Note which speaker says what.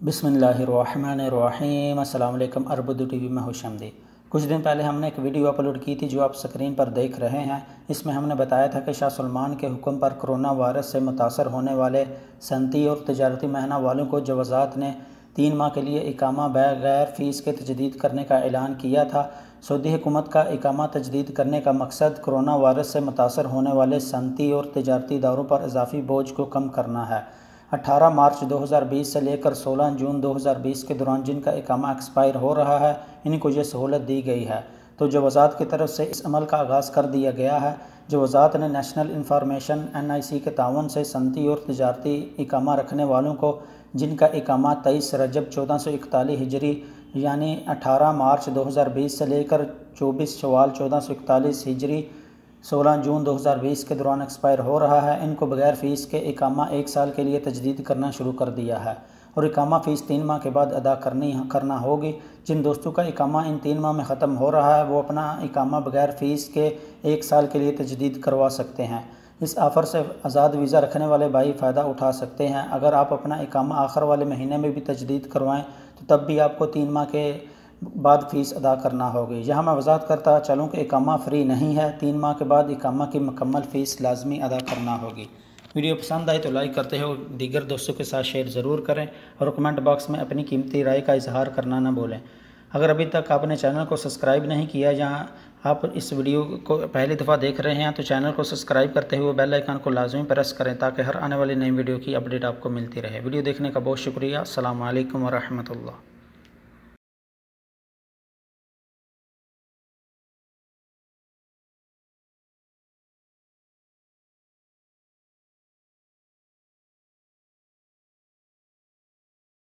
Speaker 1: बिस्मिल्लाहिर्रहमानिर्रहीम। अस्सलाम वालेकुम। अरबुद्दू टीवी में खुशामदीद। कुछ दिन पहले हमने एक वीडियो अपलोड की थी जो आप स्क्रीन पर देख रहे हैं। इसमें हमने बताया था कि शाह सलमान के हुक्म पर कोरोना वायरस से मुतासर होने वाले सनती और तजारती महना वालों को जवाज़ात ने 3 माह के लिए इकामा बगैर फ़ीस के तजदीद करने का ऐलान किया था। सऊदी हुकूमत का इकामा तजदीद करने का मकसद कोरोना वायरस से मुतासर होने वाले सनती और तजारती इदारों पर इजाफी बोझ को कम करना है। 18 मार्च 2020 से लेकर 16 जून 2020 के दौरान जिनका इकामा एक्सपायर हो रहा है, इनको ये सहूलत दी गई है। तो जवाज़ात की तरफ से इस अमल का आगाज़ कर दिया गया है। जवाज़ात ने नेशनल इंफॉर्मेशन NIC के तावन से सनती और तजारती इकामा रखने वालों को जिनका इकामा 23 रजब 1441 हिजरी यानी 18 मार्च 2020 से लेकर 24 शवाल 1441 हिजरी 16 जून 2020 के दौरान एक्सपायर हो रहा है, इनको बगैर फ़ीस के इकामा 1 साल के लिए तजदीद करना शुरू कर दिया है और इकामा फ़ीस 3 माह के बाद अदा करना होगी। जिन दोस्तों का इकामा इन 3 माह में ख़त्म हो रहा है वो अपना इकामा बगैर फ़ीस के 1 साल के लिए तजदीद करवा सकते हैं। इस ऑफ़र से आज़ाद वीज़ा रखने वाले भाई फ़ायदा उठा सकते हैं। अगर आप अपना इकामा आखिर वाले महीने में भी तजदीद करवाएँ तो तब भी आपको 3 माह के बाद फ़ीस अदा करना होगी। यहाँ मैं वज़ाहत करता चलूँ कि इकामा फ़्री नहीं है, 3 माह के बाद इकामा की मुकम्मल फ़ीस लाजमी अदा करना होगी। वीडियो पसंद आए तो लाइक करते हो, दीगर दोस्तों के साथ शेयर ज़रूर करें और कमेंट बॉक्स में अपनी कीमती राय का इजहार करना ना भूलें। अगर अभी तक आपने चैनल को सब्सक्राइब नहीं किया, जहाँ आप इस वीडियो को पहली दफ़ा देख रहे हैं, तो चैनल को सब्सक्राइब करते हुए बेल आइकन को लाजमी प्रेस करें ताकि हर आने वाली नई वीडियो की अपडेट आपको मिलती रहे। वीडियो देखने का बहुत शुक्रिया। अस्सलामु अलैकुम व रहमतुल्लाह।